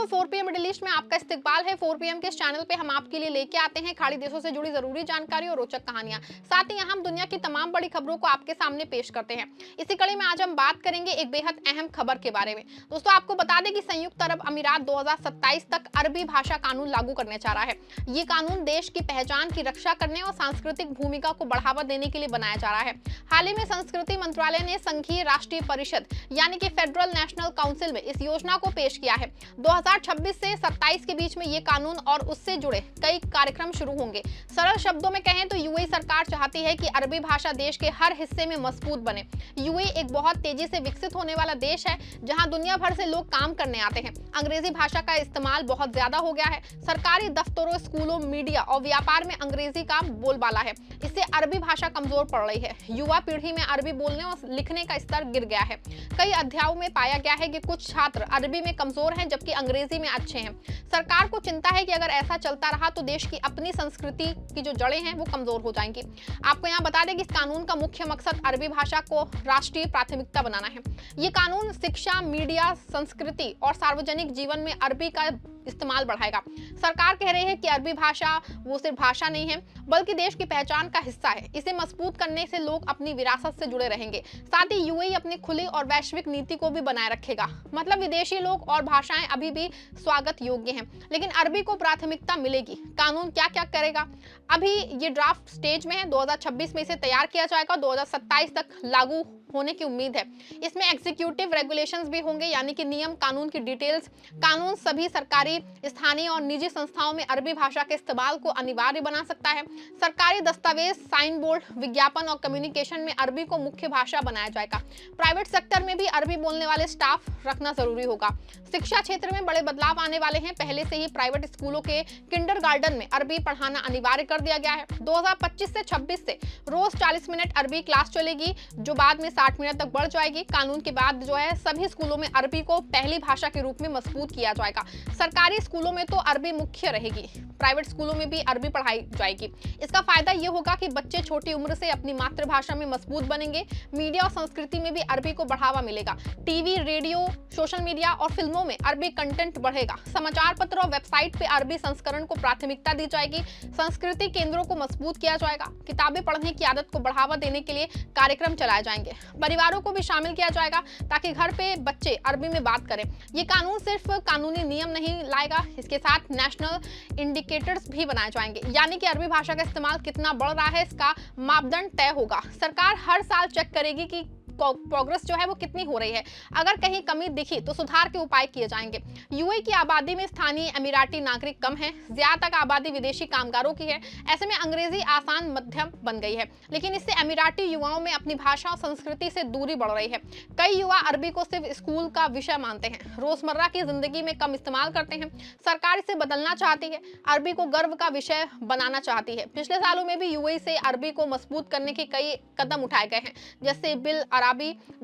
4 PM middle east में आपका इस्तकबाल है। 4 PM के इस चैनल पे हम आपके लिए लेके आते हैं खाड़ी देशों से जुड़ी जरूरी जानकारी और रोचक कहानियां। साथ ही यहाँ हम दुनिया की तमाम बड़ी खबरों को आपके सामने पेश करते हैं। इसी कड़ी में आज हम बात करेंगे एक बेहद अहम खबर के बारे में। दोस्तों, आपको बता दें कि संयुक्त अरब अमीरात 2027 तक अरबी भाषा कानून लागू करने जा रहा है। ये कानून देश की पहचान की रक्षा करने और सांस्कृतिक भूमिका को बढ़ावा देने के लिए बनाया जा रहा है। हाल ही में संस्कृति मंत्रालय ने संघीय राष्ट्रीय परिषद यानी कि फेडरल नेशनल काउंसिल में इस योजना को पेश किया है। 2026 से 27 के बीच में ये कानून और उससे जुड़े कई कार्यक्रम शुरू होंगे। सरल शब्दों में कहें तो यूएई सरकार चाहती है कि अरबी भाषा देश के हर हिस्से में मजबूत बने। यूएई एक बहुत तेजी से विकसित होने वाला देश है, जहां दुनिया भर से लोग काम करने आते हैं। अंग्रेजी भाषा का इस्तेमाल बहुत ज्यादा हो गया है। सरकारी दफ्तरों, स्कूलों, मीडिया और व्यापार में अंग्रेजी का बोलबाला है। इससे अरबी भाषा कमजोर पड़ रही है। युवा पीढ़ी में अरबी बोलने और लिखने का स्तर गिर गया है। कई अध्ययनों में पाया गया है कि कुछ छात्र अरबी में कमजोर हैं जबकि अंग्रेजी में अच्छे हैं। सरकार को चिंता है कि अगर ऐसा चलता रहा तो देश की अपनी संस्कृति की जो जड़ें हैं वो कमजोर हो जाएंगी। आपको यहाँ बता दें कि इस कानून का मुख्य मकसद अरबी भाषा को राष्ट्रीय प्राथमिकता बनाना है। ये कानून शिक्षा, मीडिया, संस्कृति और सार्वजनिक जीवन में अरबी का इस्तेमाल बढ़ाएगा। सरकार कह रही है कि अरबी भाषा वो सिर्फ भाषा नहीं है बल्कि देश की पहचान का हिस्सा है। इसे मजबूत करने से लोग अपनी विरासत से जुड़े रहेंगे। साथ ही यूएई अपनी खुली और वैश्विक नीति को भी बनाए रखेगा। मतलब विदेशी लोग और भाषाएं अभी भी स्वागत योग्य हैं, लेकिन अरबी को प्राथमिकता मिलेगी। कानून क्या क्या करेगा, अभी ये ड्राफ्ट स्टेज में है। 2026 में इसे तैयार किया जाएगा। 2027 तक लागू होने की उम्मीद है। इसमें एग्जीक्यूटिव रेगुलेशंस भी होंगे, यानी कि नियम कानून की डिटेल्स। कानून सभी सरकारी, स्थानीय और निजी संस्थाओं में अरबी भाषा के इस्तेमाल को अनिवार्य बना सकता है। सरकारी दस्तावेज, साइन बोर्ड, विज्ञापन और कम्युनिकेशन में अरबी को मुख्य भाषा बनाया जाएगा। प्राइवेट सेक्टर में भी अरबी बोलने वाले स्टाफ रखना जरूरी होगा। शिक्षा क्षेत्र में बड़े बदलाव आने वाले हैं। पहले से ही प्राइवेट स्कूलों के किंडरगार्टन में अरबी पढ़ाना अनिवार्य कर दिया गया है। 2025 से 26 से रोज 40 मिनट अरबी क्लास चलेगी, जो बाद में 60 मिनट तक बढ़ जाएगी। कानून के बाद जो है सभी स्कूलों में अरबी को पहली भाषा के रूप में मजबूत किया जाएगा। सरकारी स्कूलों में तो अरबी मुख्य रहेगी, प्राइवेट स्कूलों में भी अरबी पढ़ाई जाएगी। इसका फायदा ये होगा कि बच्चे छोटी उम्र से अपनी मातृभाषा में मजबूत बनेंगे। मीडिया और संस्कृति में भी अरबी को बढ़ावा मिलेगा। टीवी, रेडियो, सोशल मीडिया और फिल्मों में अरबी कंटेंट बढ़ेगा। समाचार पत्र और वेबसाइट पे अरबी संस्करण को प्राथमिकता दी जाएगी। संस्कृति केंद्रों को मजबूत किया जाएगा। किताबें पढ़ने की आदत को बढ़ावा देने के लिए कार्यक्रम चलाए जाएंगे। परिवारों को भी शामिल किया जाएगा ताकि घर पे बच्चे अरबी में बात करें। ये कानून सिर्फ कानूनी नियम नहीं लाएगा, इसके साथ नेशनल इंडिकेटर्स भी बनाए जाएंगे, यानी कि अरबी भाषा का इस्तेमाल कितना बढ़ रहा है इसका मापदंड तय होगा। सरकार हर साल चेक करेगी कि प्रोग्रेस जो है वो कितनी हो रही है। अगर कहीं कमी दिखी तो सुधार के उपाय किए जाएंगे। यूएई की आबादी में स्थानीय अमीराती नागरिक कम है, ज्यादातर आबादी विदेशी कामगारों की है। ऐसे में अंग्रेजी आसान मध्यम बन गई है, लेकिन इससे अमीराती युवाओं में अपनी भाषा और संस्कृति से दूरी बढ़ रही है। कई युवा अरबी को सिर्फ स्कूल का विषय मानते हैं, रोजमर्रा की जिंदगी में कम इस्तेमाल करते हैं। सरकार इसे बदलना चाहती है, अरबी को गर्व का विषय बनाना चाहती है। पिछले सालों में भी यूएई से अरबी को मजबूत करने के कई कदम उठाए गए हैं, जैसे बिल अराबी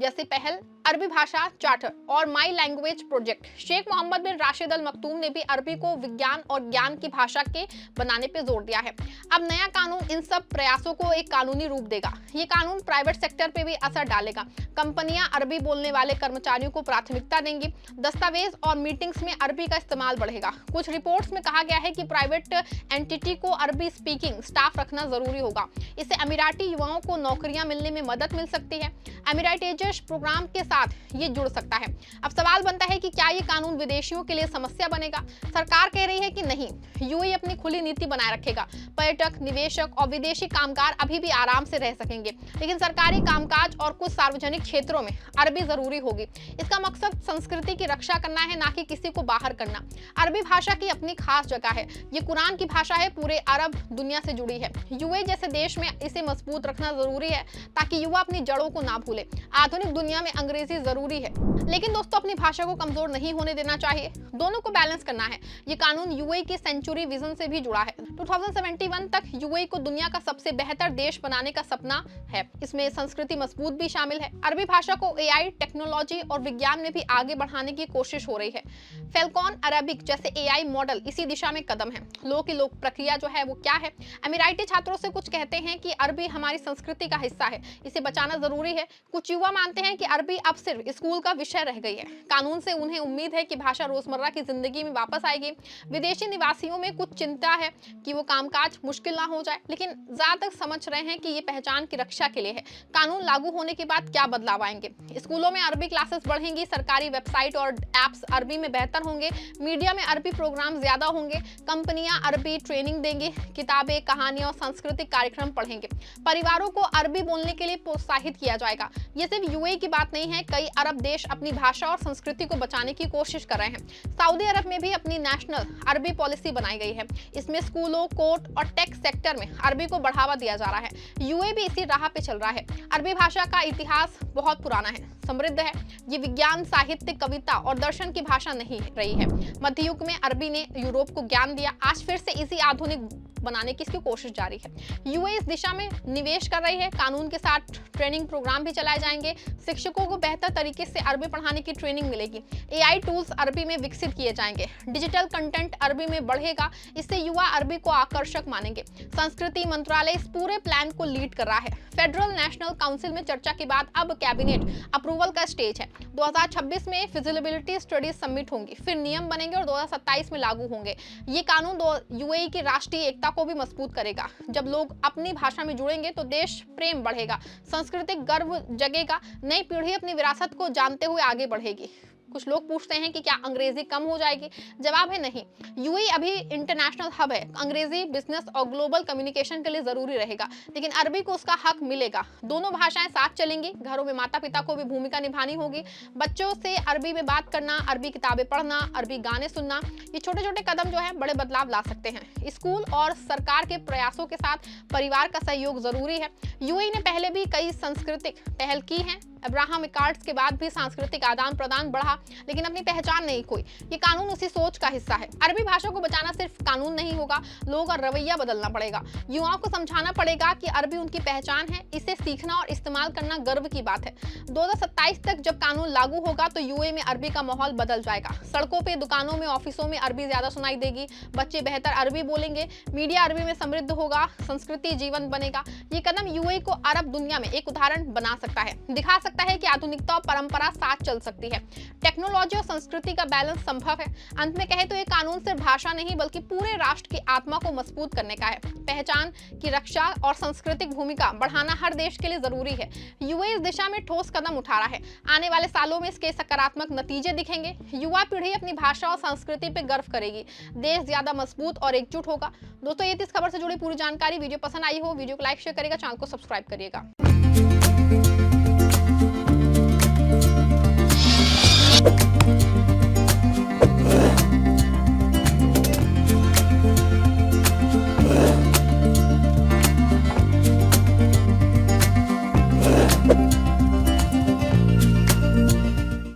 जैसी पहल, अरबी भाषा चार्टर और my language project. Sheikh Mohammed bin Rashid Al Maktoum ने भी अरबी को विज्ञान और ज्ञान की भाषा के बनाने पर जोर दिया है। अब नया कानून इन सब प्रयासों को एक कानूनी रूप देगा। ये कानून प्राइवेट सेक्टर पे भी असर डालेगा। कंपनियां अरबी बोलने वाले कर्मचारियों को प्राथमिकता देंगी। दस्तावेज और मीटिंग्स में अरबी का इस्तेमाल बढ़ेगा। कुछ रिपोर्ट्स में कहा गया है कि प्राइवेट एंटिटी को अरबी स्पीकिंग स्टाफ रखना जरूरी होगा। इससे अमीराती युवाओं को नौकरियां मिलने में मदद मिल सकती है। अमीराइटेज प्रोग्राम के साथ ये जुड़ सकता है। अब सवाल बनता है कि क्या ये कानून विदेशियों के लिए समस्या बनेगा? सरकार कह रही है कि नहीं, यूएई अपनी खुली नीति बनाए रखेगा। पर्यटक, निवेशक और विदेशी कामगार अभी भी आराम से रह सकेंगे, लेकिन सरकारी कामकाज और कुछ सार्वजनिक क्षेत्रों में अरबी जरूरी होगी। इसका मकसद संस्कृति की रक्षा करना है, ना कि किसी को बाहर करना। अरबी भाषा की अपनी खास जगह है। ये कुरान की भाषा है, पूरे अरब दुनिया से जुड़ी है। यूएई जैसे देश में इसे मजबूत रखना जरूरी है ताकि युवा अपनी जड़ों को ना भूले। आधुनिक दुनिया में अंग्रेजी जरूरी है, लेकिन दोस्तों अपनी भाषा को कमजोर नहीं होने देना चाहिए। दोनों को बैलेंस करना है। ये कानून यूएई की सेंचुरी विजन से भी जुड़ा है। 2071 तक यूएई को दुनिया का सबसे बेहतर देश बनाने का सपना है। इसमें संस्कृति मजबूत भी शामिल है। अरबी भाषा को एआई, टेक्नोलॉजी और विज्ञान में भी आगे बढ़ाने की कोशिश हो रही है। फेल्कॉन अरबिक जैसे एआई मॉडल इसी दिशा में कदम है। लोक की लोक प्रक्रिया जो है वो क्या है? अमीराती छात्रों से कुछ कहते हैं कि अरबी हमारी संस्कृति का हिस्सा है, इसे बचाना जरूरी है। कुछ युवा मानते हैं कि अरबी अब अब सिर्फ स्कूल का विषय रह गई है। कानून से उन्हें उम्मीद है कि भाषा रोजमर्रा की जिंदगी में वापस आएगी। विदेशी निवासियों में कुछ चिंता है कि वो कामकाज मुश्किल ना हो जाए, लेकिन ज्यादातर समझ रहे हैं कि ये पहचान की रक्षा के लिए है। कानून लागू होने के बाद क्या बदलाव आएंगे? स्कूलों में अरबी क्लासेस बढ़ेंगी, सरकारी वेबसाइट और एप्स अरबी में बेहतर होंगे, मीडिया में अरबी प्रोग्राम ज्यादा होंगे, कंपनियां अरबी ट्रेनिंग देंगी, किताबें, कहानियां और सांस्कृतिक कार्यक्रम पढ़ेंगे, परिवारों को अरबी बोलने के लिए प्रोत्साहित किया जाएगा। ये सिर्फ यूएई की बात नहीं है, कई अरब देश अपनी भाषा और संस्कृति को बचाने की कोशिश कर रहे हैं। सऊदी अरब में भी अपनी नेशनल अरबी पॉलिसी बनाई गई है। इसमें स्कूलों, कोर्ट और टेक सेक्टर में अरबी को बढ़ावा दिया जा रहा है। यूएई भी इसी राह पे चल रहा है। अरबी भाषा का इतिहास बहुत पुराना है, समृद्ध है। ये विज्ञान, साहित्य, कविता और दर्शन की भाषा नहीं रही है। मध्य युग में अरबी ने यूरोप को ज्ञान दिया, आज फिर से इसी आधुनिक बनाने की इसकी कोशिश जारी है। यूएई इस दिशा में निवेश कर रही है। कानून के साथ ट्रेनिंग प्रोग्राम भी चलाए जाएंगे। शिक्षकों को बेहतर तरीके से अरबी पढ़ाने की ट्रेनिंग मिलेगी। एआई टूल्स अरबी में विकसित किए जाएंगे। डिजिटल कंटेंट अरबी में बढ़ेगा, इससे युवा अरबी को आकर्षक मानेंगे। संस्कृति मंत्रालय इस पूरे प्लान को लीड कर रहा है। फेडरल नेशनल काउंसिल में चर्चा के बाद अब कैबिनेट अप्रूवल का स्टेज है। 2026 में फिजिबिलिटी स्टडीज सबमिट होंगी, फिर नियम बनेंगे और 2027 में लागू होंगे। ये कानून यूएई की राष्ट्रीय एकता को भी मजबूत करेगा। जब लोग अपनी भाषा में जुड़ेंगे तो देश प्रेम बढ़ेगा, सांस्कृतिक गर्व जगेगा, नई पीढ़ी अपनी विरासत को जानते हुए आगे बढ़ेगी। कुछ लोग पूछते हैं कि क्या अंग्रेजी कम हो जाएगी? जवाब है नहीं। यूएई अभी इंटरनेशनल हब है। अंग्रेजी बिजनेस और ग्लोबल कम्युनिकेशन के लिए जरूरी रहेगा, लेकिन अरबी को उसका हक मिलेगा। दोनों भाषाएं साथ चलेंगी। घरों में माता पिता को भी भूमिका निभानी होगी। बच्चों से अरबी में बात करना, अरबी किताबें पढ़ना, अरबी गाने सुनना, ये छोटे छोटे कदम जो है बड़े बदलाव ला सकते हैं। स्कूल और सरकार के प्रयासों के साथ परिवार का सहयोग जरूरी है। यूएई ने पहले भी कई सांस्कृतिक पहल की हैं। अब्राहम कार्ड्स के बाद भी सांस्कृतिक आदान प्रदान बढ़ा, लेकिन अपनी पहचान नहीं खोई। ये कानून उसी सोच का हिस्सा है। अरबी भाषा को बचाना सिर्फ कानून नहीं होगा, लोगों का रवैया बदलना पड़ेगा। युवाओं को समझाना पड़ेगा कि अरबी उनकी पहचान है, इसे सीखना और इस्तेमाल करना गर्व की बात है। 2027 तक जब कानून लागू होगा तो यूएई में अरबी का माहौल बदल जाएगा। सड़कों पे, दुकानों में, ऑफिसों में अरबी ज्यादा सुनाई देगी। बच्चे बेहतर अरबी बोलेंगे, मीडिया अरबी में समृद्ध होगा, संस्कृति जीवंत बनेगा। ये कदम यूएई को अरब दुनिया में एक उदाहरण बना सकता है, दिखा सकता है कि आधुनिकता और परंपरा साथ चल सकती है। टेक्नोलॉजी और संस्कृति का बैलेंस संभव है। अंत में कहे तो ये कानून सिर्फ भाषा नहीं बल्कि पूरे राष्ट्र की आत्मा को मजबूत करने का है। पहचान की रक्षा और सांस्कृतिक भूमिका बढ़ाना हर देश के लिए जरूरी है। यूएई इस दिशा में ठोस कदम उठा रहा है। आने वाले सालों में इसके सकारात्मक नतीजे दिखेंगे। युवा पीढ़ी अपनी भाषा और संस्कृति पर गर्व करेगी। देश ज्यादा मजबूत और एकजुट होगा। दोस्तों, ये थी इस खबर से जुड़ी पूरी जानकारी। वीडियो पसंद आई हो, वीडियो को लाइक शेयर करिएगा, चैनल को सब्सक्राइब करिएगा।